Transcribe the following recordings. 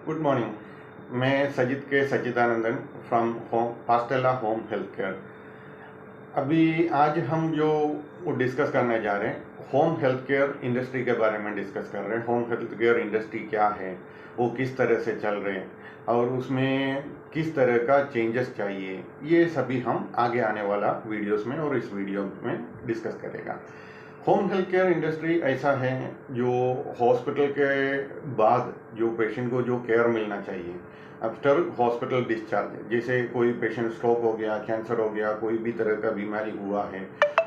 Good morning. मैं Sajith K Sachidanandan from Home Pastela Home Health Care. अभी आज हम जो डिस्कस करने जा रहे हैं होम हेल्थ केयर इंडस्ट्री के बारे में डिस्कस कर रहे हैं। होम हेल्थ केयर इंडस्ट्री क्या है, वो किस तरह से चल रहे हैं और उसमें किस तरह का चेंजेस चाहिए, ये सभी हम आगे आने वाला वीडियोस में और इस वीडियो में डिस्कस करेगा। होम हेल्थ केयर इंडस्ट्री ऐसा है जो हॉस्पिटल के बाद जो पेशेंट को जो केयर मिलना चाहिए आफ्टर हॉस्पिटल डिस्चार्ज, जैसे कोई पेशेंट स्ट्रोक हो गया, कैंसर हो गया, कोई भी तरह का बीमारी हुआ है,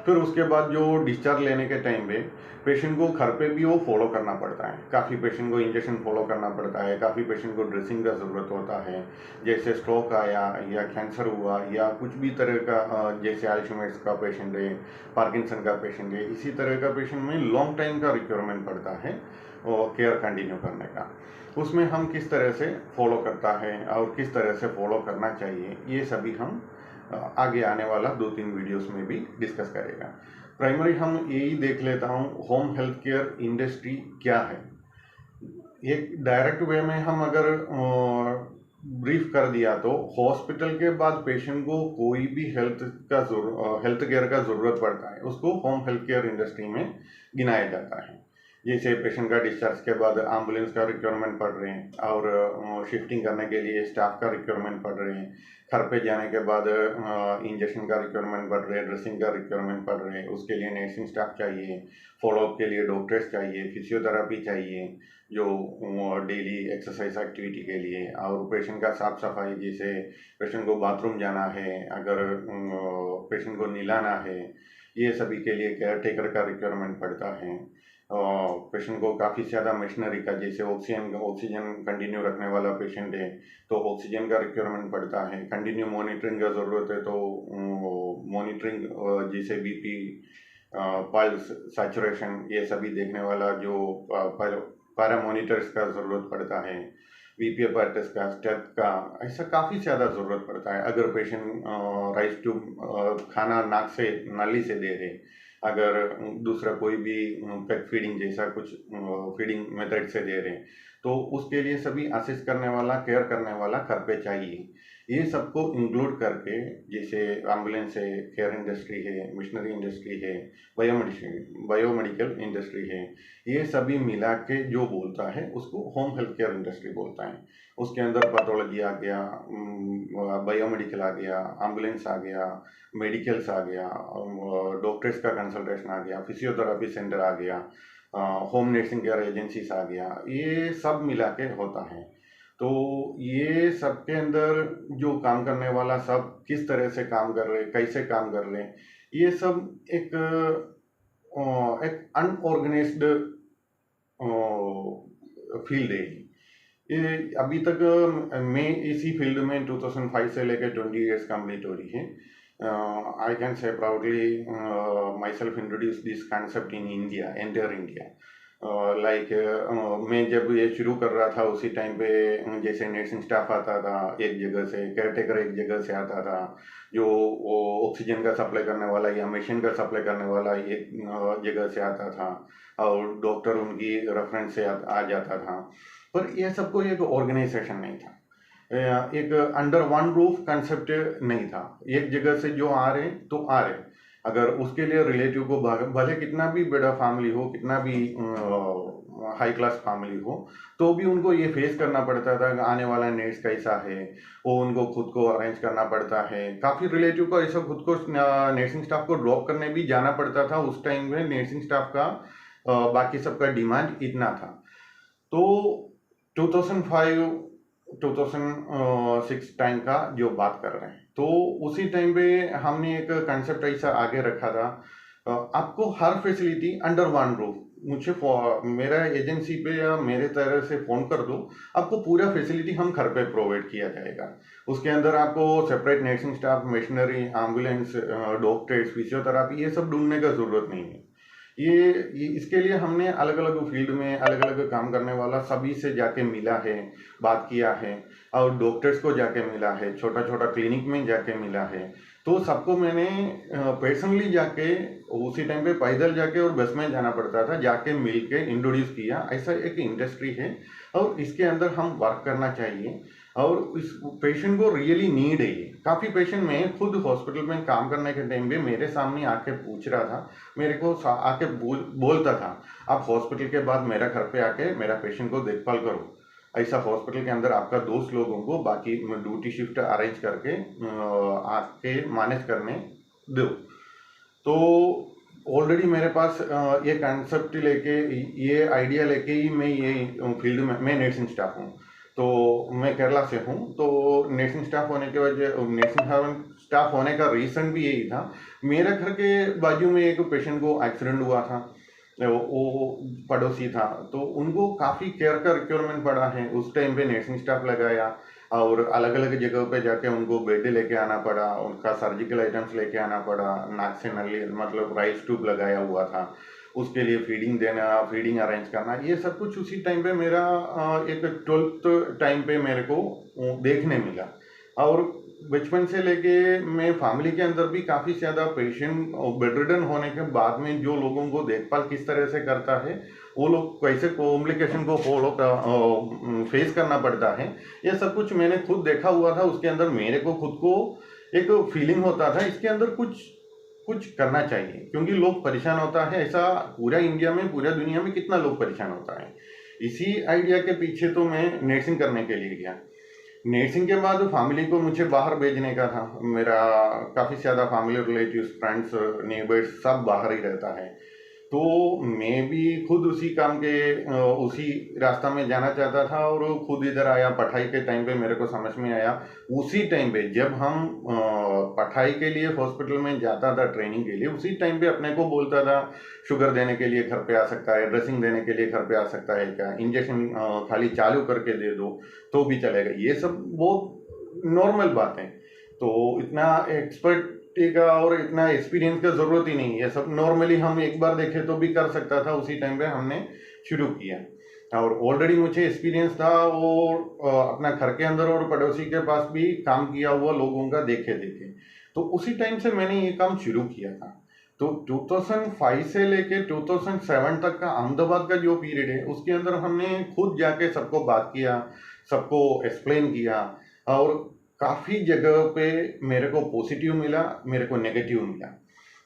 फिर उसके बाद जो डिस्चार्ज लेने के टाइम पे पेशेंट को घर पे भी वो फॉलो करना पड़ता है। काफ़ी पेशेंट को इंजेक्शन फॉलो करना पड़ता है, काफ़ी पेशेंट को ड्रेसिंग का ज़रूरत होता है। जैसे स्ट्रोक आया या कैंसर हुआ या कुछ भी तरह का, जैसे अल्जाइमर्स का पेशेंट है, पार्किंसन का पेशेंट है, इसी तरह का पेशेंट में लॉन्ग टाइम का रिक्वायरमेंट पड़ता है और केयर कंटिन्यू करने का। उसमें हम किस तरह से फॉलो करता है और किस तरह से फॉलो करना चाहिए, ये सभी हम आगे आने वाला 2-3 वीडियोस में भी डिस्कस करेगा। प्राइमरी हम यही देख लेता हूँ होम हेल्थ केयर इंडस्ट्री क्या है। एक डायरेक्ट वे में हम अगर ब्रीफ कर दिया तो हॉस्पिटल के बाद पेशेंट को कोई भी हेल्थ केयर का ज़रूरत पड़ता है, उसको होम हेल्थ केयर इंडस्ट्री में गिनाया जाता है। जैसे पेशेंट का डिस्चार्ज के बाद एम्बुलेंस का रिक्वायरमेंट पड़ रहे हैं और शिफ्टिंग करने के लिए स्टाफ का रिक्वायरमेंट पड़ रहे हैं, घर पे जाने के बाद इंजेक्शन का रिक्वायरमेंट पड़ रहे हैं, ड्रेसिंग का रिक्वायरमेंट पड़ रहे हैं, उसके लिए नर्सिंग स्टाफ चाहिए, फॉलोअप के लिए डॉक्टर्स चाहिए, फिजियोथेरापी चाहिए जो डेली एक्सरसाइज एक्टिविटी के लिए, और पेशेंट का साफ सफाई, जैसे पेशेंट को बाथरूम जाना है, अगर पेशेंट को नहलाना है, ये सभी के लिए केयर टेकर का रिक्वायरमेंट पड़ता है। पेशेंट को काफ़ी ज़्यादा मशीनरी का, जैसे ऑक्सीजन कंटिन्यू रखने वाला पेशेंट है तो ऑक्सीजन का रिक्वायरमेंट पड़ता है। कंटिन्यू मॉनिटरिंग का ज़रूरत है तो मॉनिटरिंग, जैसे बीपी, पल्स, सैचुरेशन, ये सभी देखने वाला जो पैरा मॉनिटर्स का ज़रूरत पड़ता है। बीपी अपैरेटस का, स्टेप का, ऐसा काफ़ी ज़्यादा ज़रूरत पड़ता है। अगर पेशेंट राइस ट्यूब खाना नाक से नाली से दे रहे, अगर दूसरा कोई भी पेट फीडिंग जैसा कुछ फीडिंग मेथड से दे रहे हैं तो उसके लिए सभी असिस्ट करने वाला, केयर करने वाला घर पे चाहिए। ये सबको इंक्लूड करके, जैसे एम्बुलेंस है, केयर इंडस्ट्री है, मिशनरी इंडस्ट्री है, बायोमेडिकल इंडस्ट्री है, ये सभी मिला के जो बोलता है उसको होम हेल्थ केयर इंडस्ट्री बोलता है। उसके अंदर पैथोलॉजी आ गया, बायोमेडिकल आ गया, एम्बुलेंस आ गया, मेडिकल्स आ गया, डॉक्टर्स का कंसल्टेशन आ गया, फिजियोथेरापी सेंटर आ गया, होम नर्सिंग केयर एजेंसीज आ गया, ये सब मिला के होता है। तो ये सब के अंदर जो काम करने वाला सब किस तरह से काम कर रहे, कैसे काम कर रहे, ये सब एक अनऑर्गेनाइज्ड फील्ड है। ये अभी तक मैं इसी फील्ड में 2005 से लेकर 20 ईयर्स कंप्लीट हो रही है। I can say proudly myself introduced this concept in India, entire India. मैं जब ये शुरू कर रहा था उसी टाइम पे जैसे नर्सिंग स्टाफ आता था एक जगह से, केयर टेकर एक जगह से आता था, जो वो ऑक्सीजन का सप्लाई करने वाला या मशीन का सप्लाई करने वाला एक जगह से आता था और डॉक्टर उनकी रेफरेंस से आ जाता था। पर यह सबको एक ऑर्गेनाइजेशन नहीं था, एक अंडर वन रूफ कंसेप्ट नहीं था। एक जगह से जो आ रहे तो आ रहे, अगर उसके लिए रिलेटिव को भले कितना भी बड़ा फैमिली हो, कितना भी हाई क्लास फैमिली हो, तो भी उनको ये फेस करना पड़ता था कि आने वाला नर्स कैसा है, वो उनको खुद को अरेंज करना पड़ता है। काफ़ी रिलेटिव को ऐसा खुद को नर्सिंग स्टाफ को ड्रॉप करने भी जाना पड़ता था। उस टाइम में नर्सिंग स्टाफ का बाकी सबका डिमांड इतना था। तो 2005-2006 टाइम का जो बात कर रहे हैं, तो उसी टाइम पे हमने एक कंसेप्ट ऐसा आगे रखा था, आपको हर फैसिलिटी अंडर वन रूफ, मुझे मेरा एजेंसी पे या मेरे तरह से फ़ोन कर दो, आपको पूरा फैसिलिटी हम घर पे प्रोवाइड किया जाएगा। उसके अंदर आपको separate nursing staff, machinery, ambulance, doctors, physiotherapy, ये सब ढूंढने का ज़रूरत नहीं है। ये इसके लिए हमने अलग अलग फील्ड में अलग अलग काम करने वाला सभी से जाके मिला है, बात किया है, और डॉक्टर्स को जाके मिला है, छोटा छोटा क्लिनिक में जाके मिला है, तो सबको मैंने पर्सनली जाके उसी टाइम पे पैदल जाके और बस में जाना पड़ता था, जाके मिल के इंट्रोड्यूस किया। ऐसा एक इंडस्ट्री है और इसके अंदर हम वर्क करना चाहिए और इस पेशेंट को रियली नीड है ये। काफ़ी पेशेंट मैं खुद हॉस्पिटल में काम करने के टाइम पे मेरे सामने आके पूछ रहा था, मेरे को आके बोलता था, आप हॉस्पिटल के बाद मेरा घर पे आके मेरा पेशेंट को देखभाल करो। ऐसा हॉस्पिटल के अंदर आपका दोस्त लोगों को बाकी ड्यूटी शिफ्ट अरेंज करके आके मैनेज करने दो। तो ऑलरेडी मेरे पास ये कंसेप्ट लेके, ये आइडिया लेके ही मैं ये फील्ड में, मैं नर्सिंग स्टाफ हूँ, तो मैं केरला से हूँ। तो नर्सिंग स्टाफ होने के वजह, नर्सिंग स्टाफ होने का रीज़न भी यही था। मेरे घर के बाजू में एक पेशेंट को एक्सीडेंट हुआ था, वो पड़ोसी था, तो उनको काफ़ी केयर का रिक्वायरमेंट पड़ा है। उस टाइम पे नर्सिंग स्टाफ लगाया और अलग अलग जगह पे जाके उनको बेड लेके आना पड़ा, उनका सर्जिकल आइटम्स लेके आना पड़ा, नाक से नली मतलब राइस ट्यूब लगाया हुआ था, उसके लिए फीडिंग देना, फीडिंग अरेंज करना, ये सब कुछ उसी टाइम पे मेरा एक 12th टाइम पे मेरे को देखने मिला। और बचपन से लेके मैं फैमिली के अंदर भी काफ़ी ज़्यादा पेशेंट बेड रिडन होने के बाद में जो लोगों को देखभाल किस तरह से करता है, वो लोग कैसे कॉम्प्लिकेशन को फेस करना पड़ता है, ये सब कुछ मैंने खुद देखा हुआ था। उसके अंदर मेरे को खुद को एक फीलिंग होता था इसके अंदर कुछ कुछ करना चाहिए, क्योंकि लोग परेशान होता है। ऐसा पूरा इंडिया में, पूरा दुनिया में कितना लोग परेशान होता है। इसी आइडिया के पीछे तो मैं नर्सिंग करने के लिए गया। नर्सिंग के बाद फैमिली को मुझे बाहर भेजने का था। मेरा काफ़ी ज़्यादा फैमिली, रिलेटिव्स, फ्रेंड्स, नेबर्स सब बाहर ही रहता है, तो मैं भी खुद उसी काम के उसी रास्ता में जाना चाहता था और खुद इधर आया। पढ़ाई के टाइम पे मेरे को समझ में आया, उसी टाइम पे जब हम पढ़ाई के लिए हॉस्पिटल में जाता था ट्रेनिंग के लिए, उसी टाइम पे अपने को बोलता था शुगर देने के लिए घर पे आ सकता है, ड्रेसिंग देने के लिए घर पे आ सकता है क्या, इंजेक्शन खाली चालू करके दे दो तो भी चलेगा। ये सब बहुत नॉर्मल बात है, तो इतना एक्सपर्ट का और इतना एक्सपीरियंस का ज़रूरत ही नहीं है। सब नॉर्मली हम एक बार देखे तो भी कर सकता था। उसी टाइम पे हमने शुरू किया और ऑलरेडी मुझे एक्सपीरियंस था और अपना घर के अंदर और पड़ोसी के पास भी काम किया हुआ लोगों का देखे, तो उसी टाइम से मैंने ये काम शुरू किया था। तो 2005 से लेके 2007 तक का अहमदाबाद का जो पीरियड है, उसके अंदर हमने खुद जाके सबको बात किया, सबको एक्सप्लेन किया और काफ़ी जगह पे मेरे को पॉजिटिव मिला, मेरे को नेगेटिव मिला।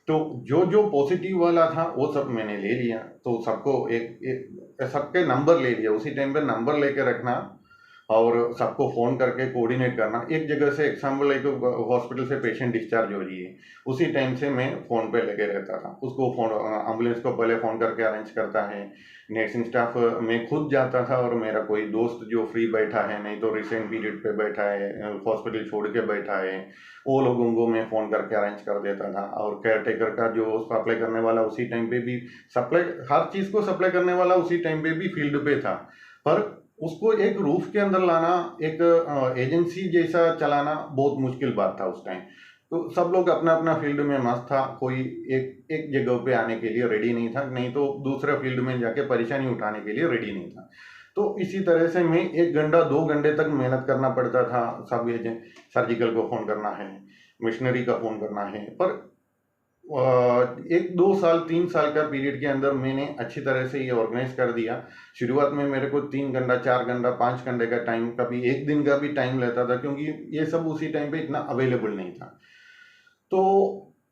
तो जो जो पॉजिटिव वाला था वो सब मैंने ले लिया। तो सबको एक सबके नंबर ले लिया। उसी टाइम पे नंबर लेके रखना और सबको फ़ोन करके कोऑर्डिनेट करना। एक जगह से एग्जाम्पल, एक हॉस्पिटल से पेशेंट डिस्चार्ज हो रही है, उसी टाइम से मैं फ़ोन पे लगे रहता था। उसको फ़ोन, एम्बुलेंस को पहले फ़ोन करके अरेंज करता है। नर्सिंग स्टाफ मैं खुद जाता था और मेरा कोई दोस्त जो फ्री बैठा है, नहीं तो रिसेंट पीरियड पे बैठा है, हॉस्पिटल छोड़ के बैठा है, वो लोगों को मैं फ़ोन करके अरेंज कर देता था। और केयर टेकर का जो सप्लाई करने वाला, उसी टाइम पे भी सप्लाई, हर चीज़ को सप्लाई करने वाला उसी टाइम पे भी फील्ड पे था। पर उसको एक रूफ के अंदर लाना, एक एजेंसी जैसा चलाना बहुत मुश्किल बात था उस टाइम। तो सब लोग अपना अपना फील्ड में मस्त था, कोई एक जगह पे आने के लिए रेडी नहीं था, नहीं तो दूसरे फील्ड में जाके परेशानी उठाने के लिए रेडी नहीं था। तो इसी तरह से मैं 1 घंटा 2 घंटे तक मेहनत करना पड़ता था। सब एजेंट, सर्जिकल को फ़ोन करना है, मिशनरी का फ़ोन करना है। पर 1-2 साल 3 साल का पीरियड के अंदर मैंने अच्छी तरह से ये ऑर्गेनाइज कर दिया। शुरुआत में मेरे को 3 घंटा, 4 घंटा, 5 घंटे का टाइम, कभी 1 दिन का भी टाइम लेता था, क्योंकि ये सब उसी टाइम पे इतना अवेलेबल नहीं था। तो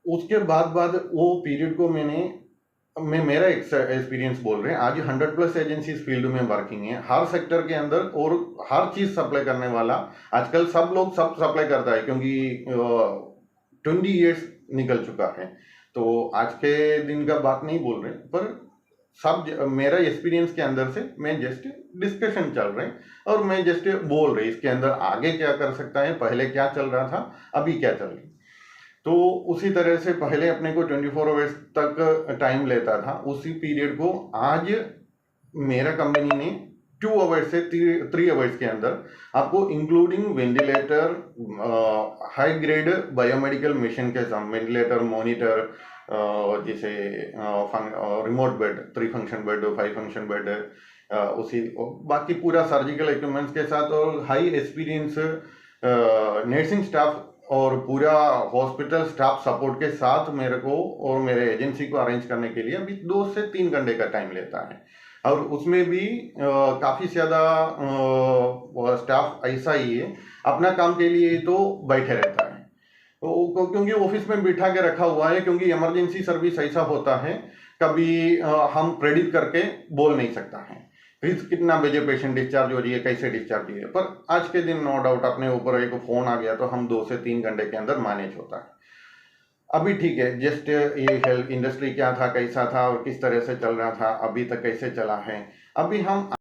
उसके बाद वो पीरियड को मैं मेरा एक्सपीरियंस बोल रहे हैं। आज 100+ एजेंसीज फील्ड में वर्किंग है, हर सेक्टर के अंदर, और हर चीज़ सप्लाई करने वाला आजकल सब लोग सब सप्लाई करता है, क्योंकि 20 ईयर्स निकल चुका है। तो आज के दिन का बात नहीं बोल रहे, पर सब मेरा एक्सपीरियंस के अंदर से मैं जस्ट डिस्कशन चल रहे हैं और मैं जस्ट बोल रही इसके अंदर आगे क्या कर सकता है, पहले क्या चल रहा था, अभी क्या चल रहा है। तो उसी तरह से पहले अपने को 24 आवर्स तक टाइम लेता था, उसी पीरियड को आज मेरा कंपनी ने 2 आवर्स से 3 आवर्स के अंदर आपको including ventilator, high grade biomedical machine के साथ, वेंटिलेटर, मॉनिटर, जैसे remote bed, 3 function bed, 5 function bed, उसी बाकी पूरा सर्जिकल इक्विपमेंट्स के साथ और हाई एक्सपीरियंस नर्सिंग स्टाफ और पूरा हॉस्पिटल स्टाफ सपोर्ट के साथ मेरे को और मेरे एजेंसी को अरेंज करने के लिए अभी 2 से 3 घंटे का टाइम लेता है। और उसमें भी काफ़ी ज़्यादा स्टाफ ऐसा ही है, अपना काम के लिए तो बैठे रहता है, तो क्योंकि ऑफिस में बिठा के रखा हुआ है, क्योंकि इमरजेंसी सर्विस ऐसा होता है कभी हम प्रेडिक्ट करके बोल नहीं सकता है कितना बजे पेशेंट डिस्चार्ज हो रही है, कैसे डिस्चार्ज हो रही है। पर आज के दिन नो डाउट अपने ऊपर एक फ़ोन आ गया तो हम 2 से 3 घंटे के अंदर मैनेज होता है। अभी ठीक है, जस्ट ये हेल्थ इंडस्ट्री क्या था, कैसा था और किस तरह से चल रहा था, अभी तक कैसे चला है, अभी हम